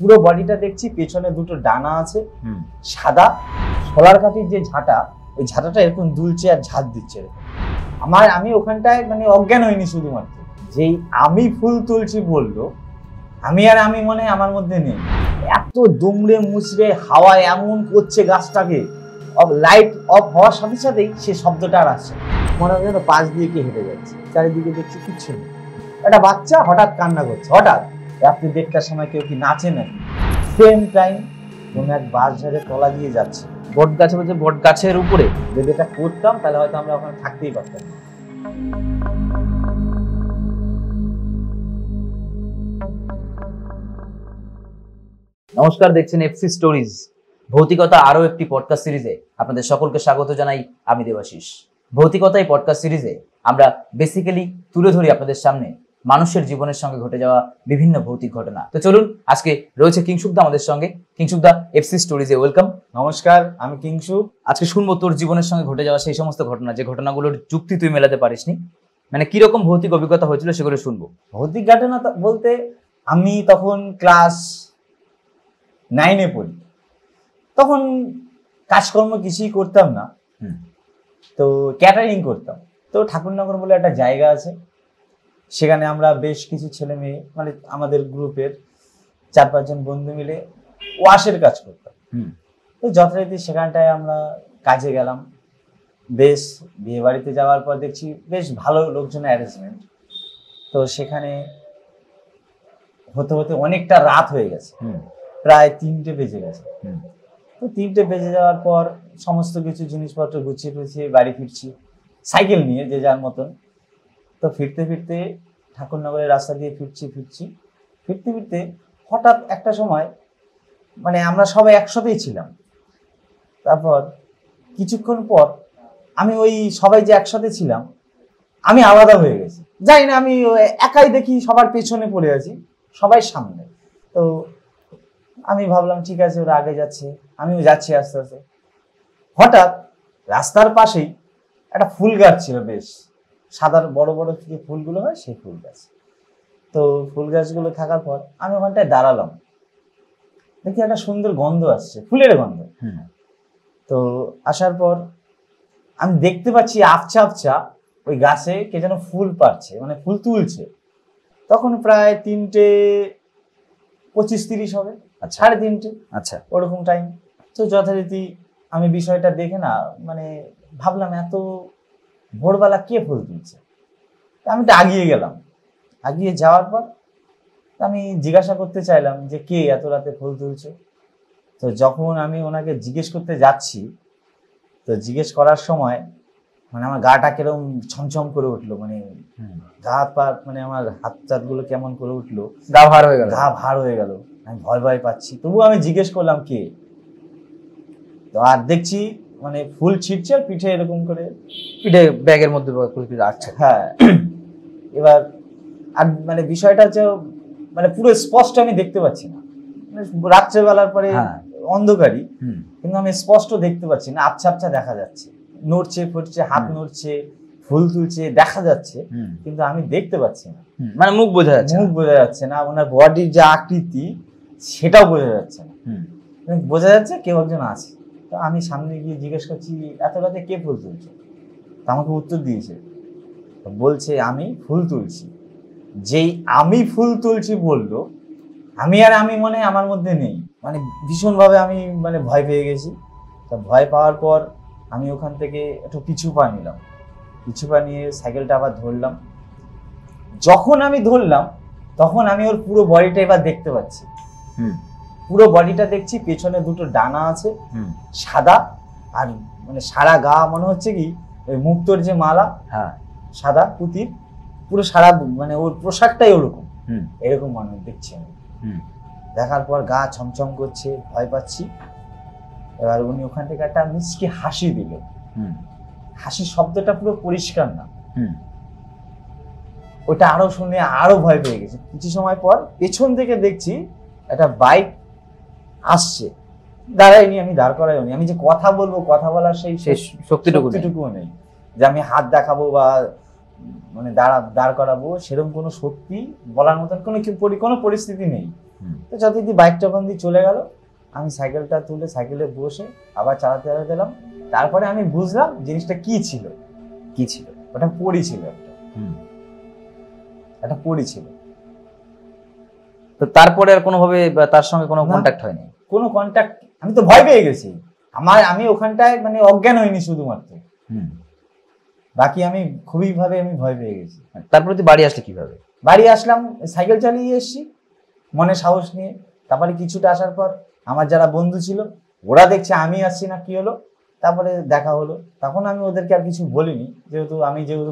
পুরো বডিটা দেখছি, পেছনে দুটো ডানা আছে সাদা, সোলার কাঠির যে ঝাঁটা, ওই ঝাঁটাটা এরকম দুলছে আর ঝাঁট দিচ্ছে এরকম। আমি ওখানটায় মানে অজ্ঞান হইনি, শুধুমাত্র যেই আমি ফুল তুলছি বললো, আমি মনে আমার মধ্যে নেই। এত দুমড়ে মুচড়ে হাওয়া এমন করছে গাছটাকে, লাইট অফ হওয়ার সাথে সাথেই সে শব্দটা আর আসছে, মনে হয় যেন পাশ দিয়ে কে হেঁটে যাচ্ছে। চারিদিকে দেখছি কিচ্ছু নেই। একটা বাচ্চা হঠাৎ কান্না করছে, হঠাৎ রাত্রি 1টার সময় কেউ কি নাচে নাকি। সেম টাইম কোনো এক বাস ঝাড়ে তলা দিয়ে যাচ্ছে, বট গাছে বলছে, বট গাছের উপরে যদি এটা করতাম তাহলে হয়তো আমরা ওখানে থাকতেই পারতাম না। নমস্কার, দেখছেন এফসি স্টোরিজ, ভৌতিকতা আরো একটি পডকাস্ট সিরিজে আপনাদের সকলকে স্বাগত জানাই। আমি দেবাশিস। ভৌতিকতা এই পডকাস্ট সিরিজে আমরা বেসিক্যালি তুলে ধরি আপনাদের সামনে মানুষের জীবনের সঙ্গে ঘটে যাওয়া বিভিন্ন ভৌতিক ঘটনা। তো চলুন, আজকে রয়েছে কিংশুকদা আমাদের সঙ্গে। কিংশুকদা, এফসি স্টোরিজে ওয়েলকাম। নমস্কার, আমি কিংশুক। আজকে শুনবো তোর জীবনের সঙ্গে ঘটে যাওয়া সেই সমস্ত ঘটনা, যে ঘটনাগুলোর যুক্তি তুই মেলাতে পারিসনি, মানে কিরকম ভৌতিক অভিজ্ঞতা হয়েছিল সেগুলো শুনবো। ভৌতিক ঘটনা বলতে, আমি তখন ক্লাস 9-এ পড়ি। তখন কাজকর্ম কিছুই করতাম না, তো ক্যাটারিং করতাম। তো ঠাকুরনগর বলে একটা জায়গা আছে, সেখানে আমরা বেশ কিছু ছেলে মেয়ে, মানে আমাদের গ্রুপের 4-5 জন বন্ধু মিলে ওয়াশের কাজ করতাম। তো যথারীতি সেখানটায় আমরা কাজে গেলাম। বেশ বিয়ে বাড়িতে যাওয়ার পর দেখছি বেশ ভালো লোকজনের অ্যারেঞ্জমেন্ট। তো সেখানে হতে হতে অনেকটা রাত হয়ে গেছে, প্রায় 3টে বেজে গেছে। তো 3টে বেজে যাওয়ার পর সমস্ত কিছু জিনিসপত্র গুছিয়ে টুছিয়ে বাড়ি ফিরছি, সাইকেল নিয়ে যে যার মতন। তো ফিরতে ফিরতে ঠাকুরনগরের রাস্তা দিয়ে ফিরতে ফিরতে হঠাৎ একটা সময়, মানে আমরা সবাই একসাথেই ছিলাম। তারপর কিছুক্ষণ পর আমি ওই সবাই যে একসাথে ছিলাম, আমি আলাদা হয়ে গেছি। জানি না, আমি একাই দেখি সবার পেছনে পড়ে আছি, সবাই সামনে। তো আমি ভাবলাম ঠিক আছে, ওরা আগে যাচ্ছে, আমিও যাচ্ছি আস্তে আস্তে। হঠাৎ রাস্তার পাশেই একটা ফুল গাছ ছিল, বেশ সাদার বড় বড় যে ফুলগুলো হয় সেই ফুল গাছ। তো ফুল গাছগুলো থাকার পর আমি ওখানটায় দাঁড়ালাম, দেখি একটা সুন্দর গন্ধ আসছে, ফুলের গন্ধ। তো আসার পর আমি দেখতে পাচ্ছি আবছা আবছা ওই গাছে কে যেন ফুল পাড়ছে, মানে ফুল তুলছে। তখন প্রায় 3:25-30 হবে, 3:30। আচ্ছা, ওরকম টাইম। তো যথারীতি আমি বিষয়টা দেখে না, মানে ভাবলাম এত ভোরবেলা কে ফুল তুলছে। আমি তো আগিয়ে গেলাম, আগিয়ে যাওয়ার পর আমি জিজ্ঞাসা করতে চাইলাম যে কে এত রাতে ফুল তুলছে। তো যখন আমি ওনাকে জিজ্ঞেস করতে যাচ্ছি, তো জিজ্ঞেস করার সময় মানে আমার গাটা কিরকম ছমছম করে উঠলো, মানে গা হাত পা, মানে আমার হাত চাঁদগুলো কেমন করে উঠলো, গা ভার হয়ে গেল। আমি ভয় ভয় পাচ্ছি, তবুও আমি জিজ্ঞেস করলাম কে। তো আর দেখছি মানে ফুল ছিটছে আর পিঠে এরকম করে, পিঠে ব্যাগের মধ্যে আচ্ছা, হ্যাঁ। এবার আর মানে বিষয়টা হচ্ছে, মানে পুরো স্পষ্ট আমি দেখতে পাচ্ছি না, মানে রাত্রেবেলার পরে অন্ধকারই, কিন্তু আমি স্পষ্ট দেখতে পাচ্ছি না, আবছা আবছা দেখা যাচ্ছে, নড়ছে ফটছে, হাত নড়ছে, ফুল তুলছে দেখা যাচ্ছে, কিন্তু আমি দেখতে পাচ্ছি না, মানে মুখ বোঝা যাচ্ছে না, ওনার বডির যে আকৃতি সেটাও বোঝা যাচ্ছে না। বোঝা যাচ্ছে কেউ একজন আছে। তো আমি সামনে গিয়ে জিজ্ঞেস করছি এত রাতে কে ফুল তুলছে। তো আমাকে উত্তর দিয়েছে, বলছে আমি ফুল তুলছি। যেই আমি ফুল তুলছি বললো, আমি মনে আমার মধ্যে নেই, মানে ভীষণভাবে আমি মানে ভয় পেয়ে গেছি। তা ভয় পাওয়ার পর আমি ওখান থেকে একটু পিছু পা নিলাম, পিছু পা নিয়ে সাইকেলটা আবার ধরলাম। যখন আমি ধরলাম তখন আমি ওর পুরো বডিটা এবার দেখতে পাচ্ছি। পুরো বডিটা দেখছি, পেছনে দুটো ডানা আছে সাদা, আর মানে সারা গা মনে হচ্ছে কি ওই মুক্তোর যে মালা, সাদা পুঁতির, পুরো সারা, মানে ওর পোশাকটাই ওরকম, এরকম মানুষ দেখছি আমি। দেখার পর গা ছমছম করছে, ভয় পাচ্ছি। এবার উনি ওখান থেকে একটা মিষ্টি হাসি দিল। হাসির শব্দটা পুরো পরিষ্কার না, ওটা আরো শুনে আরো ভয় পেয়ে গেছে। কিছু সময় পর পেছন থেকে দেখছি একটা বাইক আসছে, দাঁড়ায়নি, আমি দাঁড় করাইনি। আমি যে কথা বলবো, কথা বলার সেই শক্তিটুকুও নেই, যে আমি হাত দেখাবো বা মানে দাঁড় করাবো, সেরকম কোনো শক্তি বলার মতন কোনো পরিস্থিতি নেই। তো যথারীতি বাইক যখন দিয়ে চলে গেল, আমি সাইকেলটা তুলে সাইকেলে বসে আবার চালাতে চালাতে দিলাম। তারপরে আমি বুঝলাম জিনিসটা কি ছিল। ওটা পড়ি ছিল, একটা পড়ি ছিল। তো তারপরে আর কোনোভাবে তার সঙ্গে কোনো কন্ট্যাক্ট হয়নি? কোনো কন্ট্যাক্ট, আমি তো ভয় পেয়ে গেছি। আমি ওখানটায় মানে অজ্ঞান হইনি শুধুমাত্র, বাকি আমি খুবই ভাবে আমি ভয় পেয়ে গেছি। তারপরে তুই বাড়ি আসলে কিভাবে? বাড়ি আসলাম, সাইকেল চালিয়ে এসেছি মনে সাহস নিয়ে। তারপরে কিছুটা আসার পর আমার যারা বন্ধু ছিল ওরা দেখছে আমি আসছি না, কি হলো, তারপরে দেখা হলো। তখন আমি ওদেরকে আর কিছু বলিনি, যেহেতু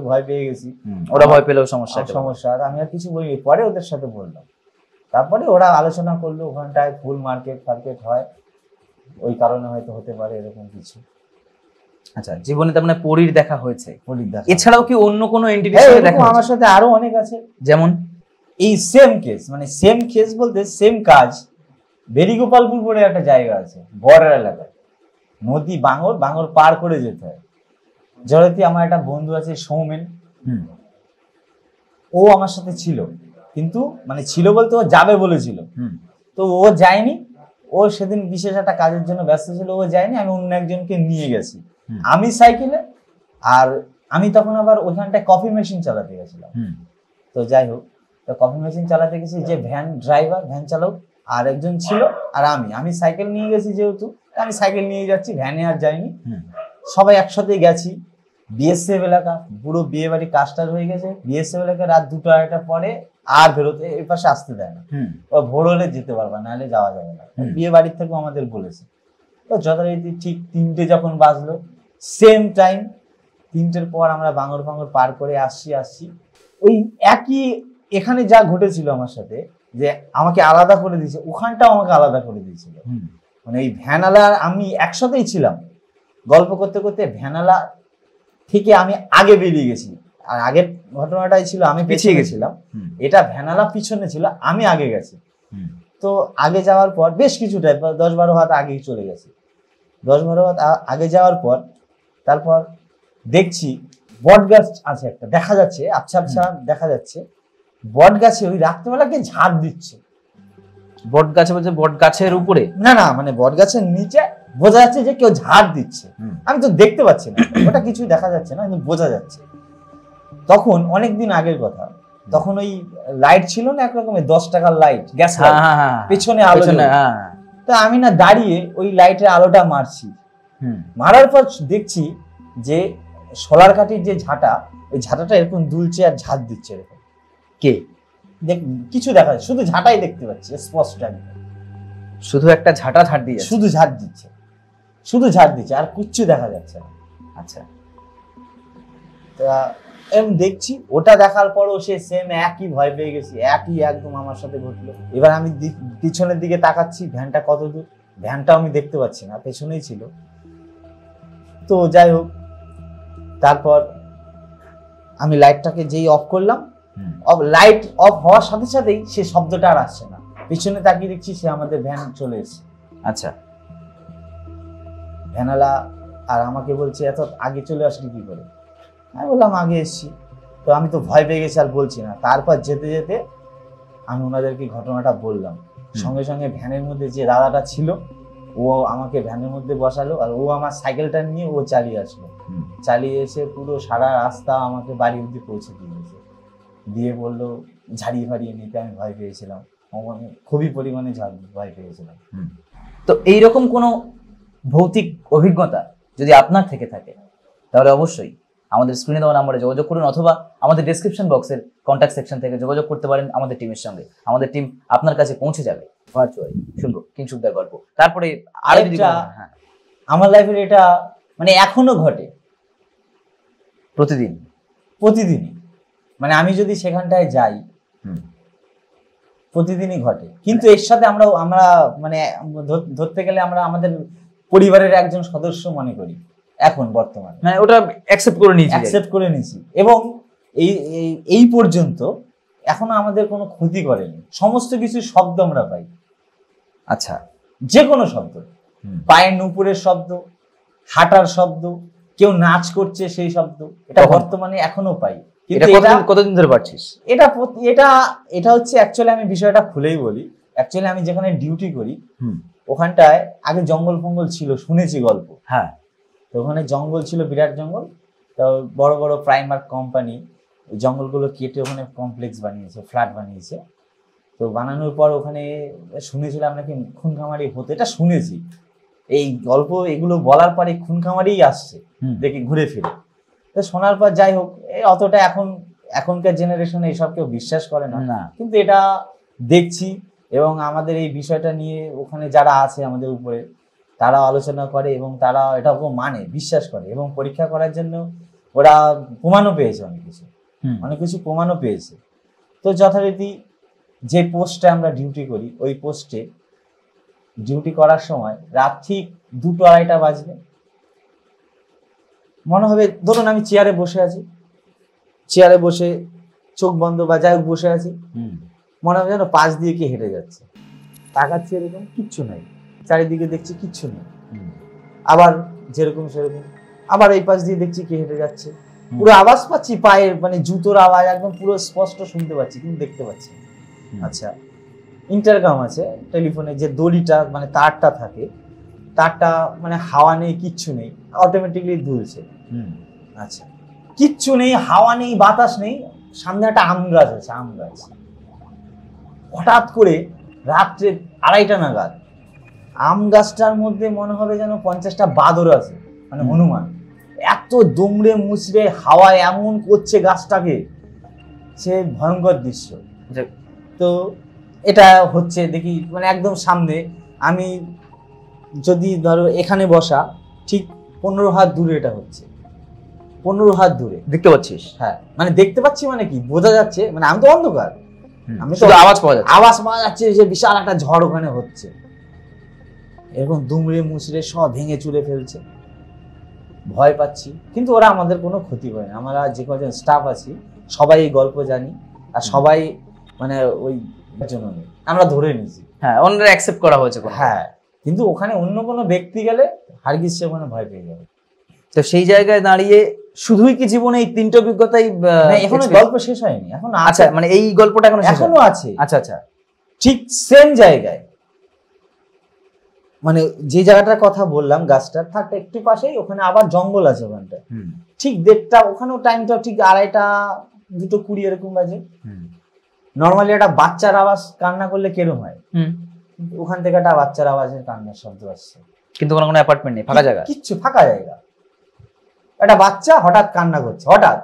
ভয় পেয়ে গেছি। ওরা ভয় পেলেও সমস্যা, আর আমি আর কিছু বলিনি। পরে ওদের সাথে বললাম, তারপরে ওরা আলোচনা করলো ওখানটায় ফুল মার্কেট হয়, ওই কারণে হয়তো হতে পারে এরকম কিছু। আচ্ছা, জীবনে তার মানে পরীর দেখা হয়েছে? পরীর দেখা। এছাড়াও কি অন্য কোনো এন্টিটির সাথে দেখা? আমার সাথে আরো অনেক আছে। যেমন এই সেম কেস বলতে সেম কাজ বেরিগোপালপুর বলে একটা জায়গা আছে বর্ডার এলাকায়, নদী বাঙর পার করে যেতে হয়। জড়িত আমার একটা বন্ধু আছে সৌমেন, ও আমার সাথে ছিল, কিন্তু মানে ছিল বলতে ও যাবে বলেছিল, তো ও যায়নি। ও সেদিন বিশেষ একটা কাজের জন্য ব্যস্ত ছিল, ও যায়নি। আমি অন্য একজনকে নিয়ে গেছি, আমি সাইকেলে, আর আমি তখন আবার ওইখানটায় কফি মেশিন চালাতে গেছিলাম। তো যাই হোক, তো কফি মেশিন চালাতে গেছি, যে ভ্যান চালক আর একজন ছিল, আর আমি সাইকেল নিয়ে গেছি, যেহেতু আমি সাইকেল নিয়ে যাচ্ছি, ভ্যানে আর যাইনি। সবাই একসাথে গেছি। বিএসএফ এলাকা, পুরো বিয়ে বাড়ি কাজটার হয়ে গেছে। বিএসএফ এলাকা রাত 2-2:30 পরে আর বেরোতে এই পাশে আসতে দেয় না, ও ভোর হলে যেতে পারবা, নাহলে যাওয়া যাবে না। বিয়ে বাড়ির থেকেও আমাদের বলেছে। তো যথারীতি ঠিক 3টে যখন বাজলো, সেম টাইম 3টের পর আমরা বাঙর পার করে আসছি। ওই একই এখানে যা ঘটেছিল আমার সাথে, যে আমাকে আলাদা করে দিয়েছে, ওখানটাও আমাকে আলাদা করে দিয়েছিল। মানে এই ভ্যানালা আমি একসাথেই ছিলাম, গল্প করতে করতে ভ্যানালা থেকে আমি আগে বেরিয়ে গেছি। আর আগের ঘটনাটাই ছিল আমি পিছিয়ে গেছিলাম, এটা ভ্যানালা পিছনে ছিল, আমি আগে গেছি। তো আগে যাওয়ার পর বেশ কিছুটা 10-12 হাত আগেই চলে গেছি। 10-12 হাত আগে যাওয়ার পর তারপর দেখছি বট গাছ আছে একটা, দেখা যাচ্ছে আচ্ছা দেখা যাচ্ছে বট গাছে ওই রাত্রেবেলাকে ঝাড় দিচ্ছে। বট গাছে বলছে? বট গাছের উপরে? না, মানে বট গাছের নিচে বোঝা যাচ্ছে যে কেউ ঝাড় দিচ্ছে। আমি তো দেখতে পাচ্ছি না, ওটা কিছুই দেখা যাচ্ছে না, কিন্তু বোঝা যাচ্ছে। তখন অনেকদিন আগের কথা, তখন ওই লাইট ছিল না একরকমের 10 টাকার লাইট, গ্যাস লাইট, পেছনে আলো। তো আমি না দাঁড়িয়ে ওই লাইটের আলোটা মারছি। মারার পর দেখছি যে সোলার কাঠির যে ঝাঁটা, ওই ঝাঁটাটা এরকম দুলছে আর ঝাড় দিচ্ছে এরকম। কে? কিছু দেখা যাচ্ছে, শুধু ঝাঁটাই দেখতে পাচ্ছি স্পষ্ট। শুধু একটা ঝাড় দিয়ে, শুধু ঝাড় দিচ্ছে, আর কিচ্ছু দেখা যাচ্ছে না। আচ্ছা, তা আমি দেখছি, ওটা দেখার পরও সে সেম একই ভয় পেয়ে গেছি, একই একদম আমার সাথে ঘটলো। এবার আমি পিছনের দিকে তাকাচ্ছি, ভ্যানটা কত দূর, ভ্যানটাও আমি দেখতে পাচ্ছি না, পেছনেই ছিল। তো যাই হোক, তারপর আমি লাইটটাকে যেই অফ করলাম, লাইট অফ হওয়ার সাথে সাথেই সে শব্দটা আর আসছে না। পিছনে তাকিয়ে দেখছি সে আমাদের ভ্যান চলে এসেছে। আচ্ছা, ভ্যানালা আর আমাকে বলছে এত আগে চলে আসলি কি করে? আমি বললাম আগে এসেছি। তো আমি তো ভয় পেয়ে গেছি, আর বলছি না। তারপর যেতে যেতে আমি ওনাদেরকে ঘটনাটা বললাম। সঙ্গে সঙ্গে ভ্যানের মধ্যে যে দাদাটা ছিল, ও আমাকে ভ্যানের মধ্যে বসালো, আর ও আমার সাইকেলটা নিয়ে ও চালিয়ে আসলো। চালিয়ে এসে পুরো সারা রাস্তা আমাকে বাড়ি অব্দি পৌঁছে দিয়েছে, দিয়ে বললো ঝাড়িয়ে ফাড়িয়ে নিতে। আমি ভয় পেয়েছিলাম, মানে খুবই পরিমাণে ভয় পেয়েছিলাম। তো এইরকম কোনো ভৌতিক অভিজ্ঞতা যদি আপনার থেকে থাকে, তাহলে অবশ্যই আমাদের স্ক্রিনে দেওয়া নাম্বারে যোগাযোগ করুন, অথবা আমাদের ডেসক্রিপশন বক্সের কন্ট্যাক্ট সেকশন থেকে যোগাযোগ করতে পারেন আমাদের টিমের সঙ্গে। আমাদের টিম আপনার কাছে পৌঁছে যাবে ভার্চুয়ালি। শুনবো কিংসুকদার গল্প। তারপরে আরেকটা আমার লাইফের, এটা মানে এখনো ঘটে প্রতিদিনই। মানে আমি যদি সেখানটায় যাই, প্রতিদিনই ঘটে। কিন্তু এর সাথে আমরা মানে ধরতে গেলে আমরা আমাদের পরিবারের একজন সদস্য মনে করি এখন বর্তমানে। মানে ওটা অ্যাকসেপ্ট করে নিয়েছি, এবং এই পর্যন্ত এখনো আমাদের কোনো ক্ষতি করেনি। সমস্ত কিছু শব্দ আমরা পাই। আচ্ছা, যে কোনো শব্দ, পায়ের নুপুরের শব্দ, হাঁটার শব্দ, কেউ নাচ করছে সেই শব্দ, এটা বর্তমানে এখনো পাই। কতদিন ধরে পাচ্ছিস? এটা হচ্ছে অ্যাকচুয়ালি, আমি বিষয়টা খুলেই বলি, অ্যাকচুয়ালি আমি যেখানে ডিউটি করি ওখানটায় আগে জঙ্গল ফঙ্গল ছিল, শুনেছি গল্প। হ্যাঁ, তো ওখানে জঙ্গল ছিল, বিরাট জঙ্গল। তো বড় বড় প্রাইমার কোম্পানি ওই জঙ্গলগুলো কেটে ওখানে কমপ্লেক্স বানিয়েছে, ফ্ল্যাট বানিয়েছে। তো বানানোর পর ওখানে শুনেছিলাম নাকি খুন খামারি হতো, এটা শুনেছি। এই গল্প এগুলো বলার পরে খুন খামারিই আসছে দেখি ঘুরে ফিরে। তো শোনার পর যাই হোক, অতটা এখনকার জেনারেশনে এইসব কেউ বিশ্বাস করে না, কিন্তু এটা দেখছি এবং আমাদের এই বিষয়টা নিয়ে ওখানে যারা আছে আমাদের উপরে তারা আলোচনা করে এবং তারা এটাকে মানে বিশ্বাস করে এবং পরীক্ষা করার জন্য ওরা প্রমাণও পেয়েছে, অনেক কিছু প্রমাণও পেয়েছে। তো যথারীতি যে পোস্টে আমরা ডিউটি করি ওই পোস্টে ডিউটি করার সময় রাত ঠিক 2-2:30 বাজবে, মনে হবে ধরুন আমি চেয়ারে বসে আছি, চেয়ারে বসে চোখ বন্ধ বা যাই হোক বসে আছি, মনে হবে যেন পাশ দিয়ে কি হেঁটে যাচ্ছে, তাকাচ্ছি এরকম, কিচ্ছু নাই, চারিদিকে দেখছি কিচ্ছু নেই। আবার যেরকম সেরকম, আবার এই পাশ দিয়ে দেখছি কি হেঁটে যাচ্ছে, পুরো আওয়াজ পাচ্ছি পায়ের, মানে জুতোর আওয়াজ একদম পুরো স্পষ্ট শুনতে পাচ্ছি কিন্তু দেখতে পাচ্ছি। আচ্ছা, ইন্টারকম আছে টেলিফোনে, যে দড়িটা মানে তারটা থাকে, তারটা মানে হাওয়া নেই, কিচ্ছু নেই, অটোমেটিকলি দুলছে। আচ্ছা, কিচ্ছু নেই, হাওয়া নেই, বাতাস নেই, সামনে একটা আম গাছ আছে, আম গাছ। হঠাৎ করে রাত্রে 2:30 নাগাদ আম গাছটার মধ্যে মনে হবে যেন 50টা বাদর আছে, মানে হনুমান, এত দুমড়ে মুচড়ে হাওয়া এমন করছে গাছটাকে, সে ভয়ঙ্কর দৃশ্য। তো এটা হচ্ছে দেখি, মানে একদম সামনে, আমি যদি ধরো এখানে বসা, ঠিক 15 হাত দূরে এটা হচ্ছে, 15 হাত দূরে দেখতে পাচ্ছিস? হ্যাঁ, মানে দেখতে পাচ্ছি মানে কি বোঝা যাচ্ছে, মানে আমি তো অন্ধকার, আমি তো আওয়াজ পাওয়া যাচ্ছে যে বিশাল একটা ঝড় ওখানে হচ্ছে, এরকম দুমড়ে মুচড়ে সব ভেঙে চুরে ফেলছে। ভয় পাচ্ছি, কিন্তু ওরা আমাদের কোনো ক্ষতি করে না, আমরা যে কজন স্টাফ আছি সবাই এই গল্প জানি, আর সবাই মানে ওই জন্য আমরা ধরে নিয়েছি। হ্যাঁ, অন্যরা অ্যাকসেপ্ট করা হয়েছে। হ্যাঁ, কিন্তু ওখানে অন্য কোনো ব্যক্তি গেলে হারগিজ সে ওখানে ভয় পেয়ে যাবে। তো সেই জায়গায় দাঁড়িয়ে শুধুই কি জীবনে এই 3টা অভিজ্ঞতাই? এখনো গল্প শেষ হয়নি, এখন আচ্ছা, মানে এই গল্পটা এখনো আছে। আচ্ছা আচ্ছা, ঠিক সেম জায়গায়, মানে যে জায়গাটার কথা বললাম গাছটার তার একটু পাশেই ওখানে আবার জঙ্গল আছে, ওখানটা ঠিক 1:30, ওখানেও টাইমটা ঠিক 2:30, 2:20 এরকম বাজে। নর্মালি একটা বাচ্চার আওয়াজ কান্না করলে কেরম হয়, ওখান থেকে একটা বাচ্চার আওয়াজের কান্নার শব্দ আসছে, কিন্তু কোনো অ্যাপার্টমেন্ট নেই, ফাঁকা জায়গা, কিচ্ছু, ফাঁকা জায়গা। একটা বাচ্চা হঠাৎ কান্না করছে, হঠাৎ।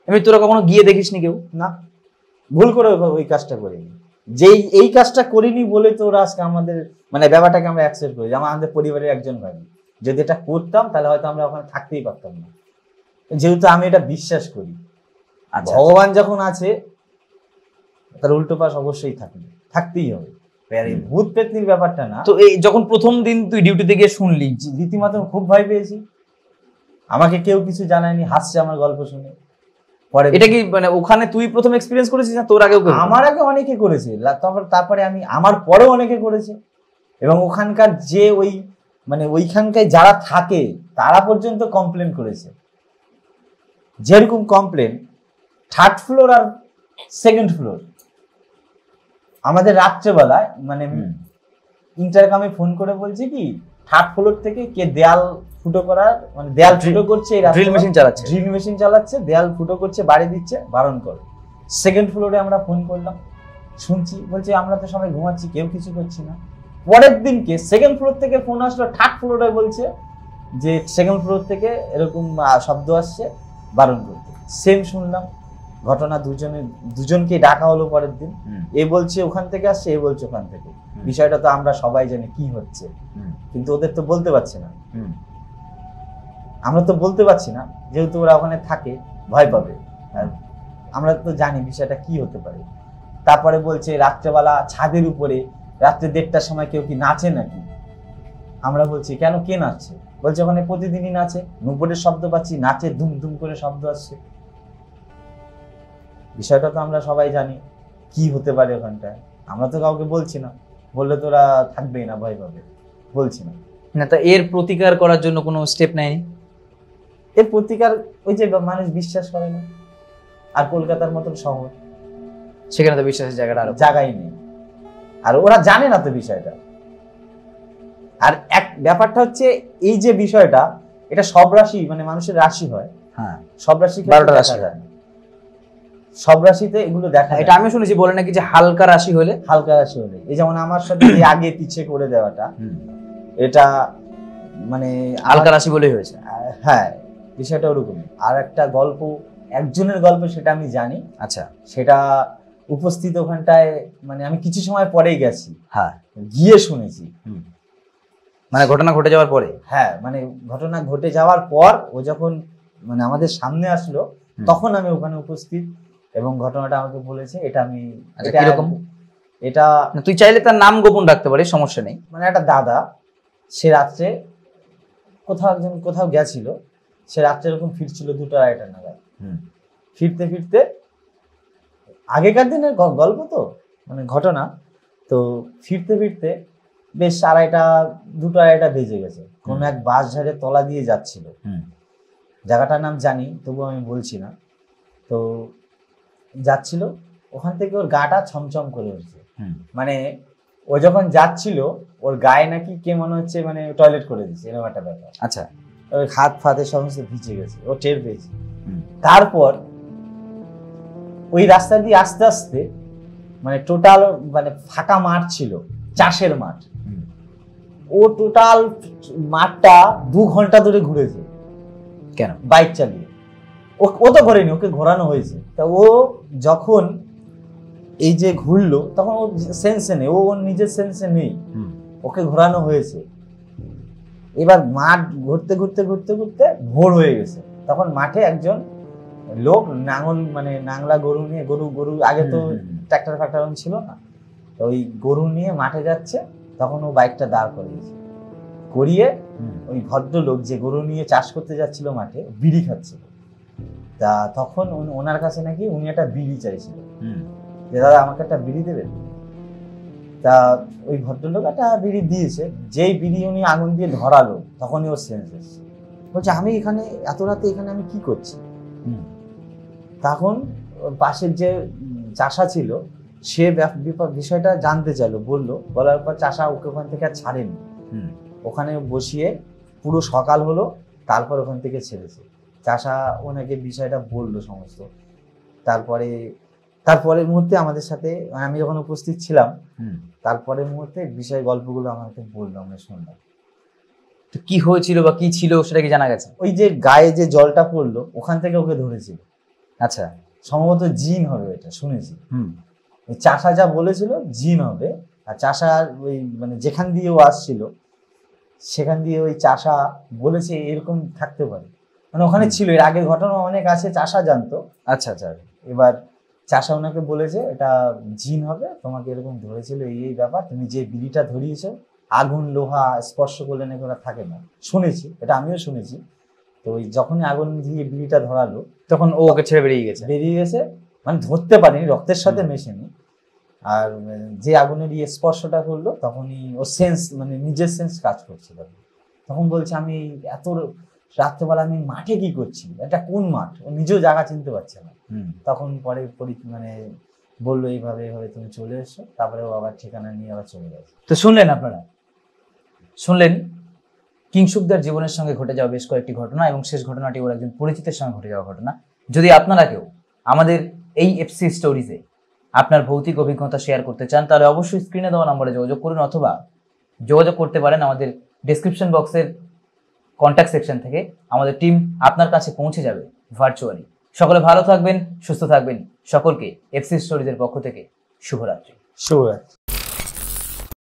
এমনি তোরা কখনো গিয়ে দেখিসনি? কেউ না, ভুল করে ওই কাজটা করিনি, যেই এই কাজটা করিনি বলে তো ওরা আজকে আমাদের মানে ব্যাপারটাকে আমরা অ্যাকসেপ্ট করি, আমাদের পরিবারের একজন ভাই। যদি এটা করতাম তাহলে হয়তো আমরা ওখানে থাকতেই পারতাম না, যেহেতু আমি এটা বিশ্বাস করি। ভগবান যখন আছে তার উল্টো পাশ অবশ্যই থাকতেই হবে, ভূত পেতনির ব্যাপারটা না। তো এই যখন প্রথম দিন তুই ডিউটিতে গিয়ে শুনলি, রীতিমতো খুব ভয় পেয়েছি, আমাকে কেউ কিছু জানায়নি, হাসছে আমার গল্প শুনে। পরে এটা কি মানে ওখানে তুই প্রথম এক্সপেরিয়েন্স করেছিস না তোর আগেও? আমার আগে অনেকে করেছে, তারপরে আমি, আমার পরেও অনেকে করেছে, এবং ওখানকার যে ওই মানে ওইখানকার যারা থাকে তারা পর্যন্ত কমপ্লেন করেছে। যেরকম কমপ্লেন, 3rd ফ্লোর আর 2nd ফ্লোর, আমাদের রাত্রেবেলায় মানে ইন্টারকামে ফোন করে বলছে কি 3rd ফ্লোর থেকে কে দেয়াল ফুটো করার, মানে দেয়াল ফুটো করছে, ড্রিল মেশিন চালাচ্ছে, দেয়াল ফুটো করছে, বাড়ি দিচ্ছে, বারণ করে। 2nd ফ্লোরে আমরা ফোন করলাম, শুনছি, বলছে আমরা তো সবাই ঘুমাচ্ছি, কেউ কিছু করছি না। পরের দিনকে 2nd ফ্লোর থেকে ফোন আসলো, 3rd ফ্লোরে বলছে যে 2nd ফ্লোর থেকে এরকম শব্দ আসছে, বারণ করতে। সেম শুনলাম ঘটনা, দুজনকে ডাকা হলো পরের দিন, এ বলছে ওখান থেকে আসছে, এ বলছে ওখান থেকে। বিষয়টা তো আমরা সবাই জানি কি হচ্ছে, কিন্তু ওদের তো বলতে পারছে না, আমরা তো বলতে পারছি না, যেহেতু ওরা ওখানে থাকে, ভয় পাবে, আর আমরা তো জানি বিষয়টা কি হতে পারে। তারপরে বলছে রাত্রেবেলা ছাদের উপরে রাত্রে 1:30টার সময় কেউ কি নাচে নাকি? আমরা বলছি কেন, কে নাচছে? বলছে ওখানে প্রতিদিনই নাচে, নুপুরের শব্দ পাচ্ছি, নাচে, ধুম ধুম করে শব্দ আসছে। বিষয়টা তো আমরা সবাই জানি কি হতে পারে ওখানটায়, আমরা তো কাউকে বলছি না, বললে তোরা থাকবেই না, ভয় পাবে, বলছি না। না, তা এর প্রতিকার করার জন্য কোনো স্টেপ নেয়নি? এর প্রতিকার ওই যে মানুষ বিশ্বাস করে না, আর কলকাতার মতন শহর, সেখানে তো বিশ্বাসের জায়গাটা আর জায়গাই নেই। আর ওরা জানে না তো বিষয়টা। আর এক ব্যাপারটা হচ্ছে এই যে বিষয়টা, এটা সব রাশি মানে মানুষের রাশি হয়, হ্যাঁ সব রাশি 12টা রাশি যায় না, সব রাশিতে এগুলো দেখা এটা আমি শুনেছি বলে নাকি যে হালকা রাশি হলে, হালকা রাশি হলে, এই যেমন আমার সাথে যে আগে পিছিয়ে করে দেওয়াটা, এটা মানে হালকা রাশি বলেই হয়েছে। হ্যাঁ, বিষয়টা ওরকম। আর একটা গল্প, একজনের গল্প, সেটা আমি জানি। আচ্ছা, সেটা উপস্থিত ওখানটায়, মানে আমি কিছু সময় পরেই গেছি, হ্যাঁ গিয়ে শুনেছি, মানে ঘটনা ঘটে যাওয়ার পরে। হ্যাঁ, মানে ঘটনা ঘটে যাওয়ার পর ও যখন মানে আমাদের সামনে আসলো, তখন আমি ওখানে উপস্থিত, এবং ঘটনাটা আমাকে বলেছে। এটা আমি কিরকম, এটা তুই চাইলে তার নাম গোপন রাখতে পারিস, সমস্যা নেই। মানে একটা দাদা, সে রাত্রে কোথাও গেছিল, সে রাত্রে এরকম ফিরছিল 2টা-2:30 নাগাদ। ফিরতে ফিরতে, আগেকার দিনের গল্প তো, মানে ঘটনা তো, ফিরতে ফিরতে বেশ 2:30-2:30 বেজে গেছে। কোন এক বাঁশঝাড়ের তলা দিয়ে যাচ্ছিল, জায়গাটার নাম জানি, তবু আমি বলছি না। তো যাচ্ছিল, ওখান থেকে ওর গাটা ছমছম করে উঠছে। মানে ও যখন যাচ্ছিল, ওর গায়ে নাকি কে মনে হচ্ছে মানে টয়লেট করে দিচ্ছে, এরকম একটা ব্যাপার। আচ্ছা, ওই হাত ফাতে সমস্ত ভিজে গেছে, ও টের পেয়েছে। তারপর ওই রাস্তা দিয়ে আস্তে আস্তে, মানে টোটাল মানে ফাঁকা মাঠ ছিল, চাষের মাঠ। ও টোটাল মাঠটা 2 ঘন্টা ধরে ঘুরেছে। কেন? বাইক চালিয়ে। ও তো ঘোরেনি, ওকে ঘোরানো হয়েছে। তা ও যখন এই যে ঘুরলো, তখন ও সেন্সে নেই, ও ওর নিজের সেন্সে নেই, ওকে ঘোরানো হয়েছে। এবার মাঠ ঘুরতে ঘুরতে ঘুরতে ঘুরতে ভোর হয়ে গেছে। তখন মাঠে একজন লোক নাংলা গরু নিয়ে, গরু আগে তো ট্রাক্টর ফ্যাক্টর ছিল না, ওই গরু নিয়ে মাঠে যাচ্ছে। তখন ও বাইকটা দাঁড় করিয়ে ওই ভদ্রলোক যে গরু নিয়ে চাষ করতে যাচ্ছিল মাঠে, বিড়ি খাচ্ছিল। তা তখন ওনার কাছে নাকি উনি একটা বিড়ি চাইছিল, যে দাদা আমাকে একটা বিড়ি দেবেন। তা ওই ভদ্রলোক একটা বিড়ি দিয়েছে। যেই বিড়ি উনি আগুন দিয়ে ধরালো, তখনই ওর সেন্স এসেছে। বলছে আমি এখানে এত রাতে এখানে আমি কি করছি। তখন পাশের যে চাষা ছিল, সে বিষয়টা জানতে চাইলো, বলার পর চাষা ওকে ওখান থেকে আর ছাড়েনি, ওখানে বসিয়ে পুরো সকাল হলো, তারপর ওখান থেকে ছেড়েছে। চাষা ওনাকে বিষয়টা বললো সমস্ত। তারপরের মুহূর্তে আমাদের সাথে, আমি যখন উপস্থিত ছিলাম, তারপরের মুহূর্তে বিষয় গল্পগুলো আমাকে বললো, আমরা শুনলাম। তো কি হয়েছিল বা কি ছিল সেটা কি জানা গেছে? ওই যে গায়ে যে জলটা পড়লো, ওখান থেকে ওকে ধরেছিল। আচ্ছা, সম্ভবত জিন হবে, এটা শুনেছি। ওই চাষা যা বলেছিল জিন হবে। আর চাষা ওই মানে যেখান দিয়ে ও আসছিল, সেখান দিয়ে ওই চাষা বলেছে এরকম থাকতে পারে, মানে ওখানে ছিল, এর আগের ঘটনা অনেক আছে, চাষা জানতো। আচ্ছা আচ্ছা, এবার চাষা ওনাকে বলেছে এটা জিন হবে, তোমাকে এরকম ধরেছিল, এই ব্যাপার, তুমি যে বিড়িটা ধরিয়েছো, আগুন লোহা স্পর্শ করলে নাকি ওরা থাকে না, শুনেছি, এটা আমিও শুনেছি। তো ওই যখনই আগুন দিয়ে বিড়িটা ধরালো, তখন ও ওকে ছেড়ে বেরিয়ে গেছে, মানে ধরতে পারেনি, রক্তের সাথে মেশেনি। আর যে আগুনের স্পর্শটা করলো, তখনই ও সেন্স, মানে নিজের সেন্স কাজ করছিল। তখন বলছে আমি এত রাত্রেবেলা আমি মাঠে কি করছি, এটা কোন মাঠ, ও নিজেও জায়গা চিনতে পারছে না। তখন পরে মানে বললো এইভাবে তুমি চলে এসো, তারপরে ও আবার ঠিকানা নিয়ে আবার চলে গেছে। তো আপনারা শুনলেন কিংশুকদার জীবনের সঙ্গে ঘটে যাওয়া বেশ কয়েকটি ঘটনা, এবং শেষ ঘটনাটি ওর একজন পরিচিতের সঙ্গে ঘটে যাওয়া ঘটনা। যদি আপনারা কেউ আমাদের এই এফসি স্টোরিজে আপনার ভৌতিক অভিজ্ঞতা শেয়ার করতে চান, তাহলে অবশ্যই স্ক্রিনে দেওয়া নম্বরে যোগাযোগ করুন, অথবা যোগাযোগ করতে পারেন আমাদের ডেসক্রিপশন বক্সের কন্ট্যাক্ট সেকশন থেকে। আমাদের টিম আপনার কাছে পৌঁছে যাবে ভার্চুয়ালি। সকলে ভালো থাকবেন, সুস্থ থাকবেন। সকলকে এফসি স্টোরিজের পক্ষ থেকে শুভরাত্রি।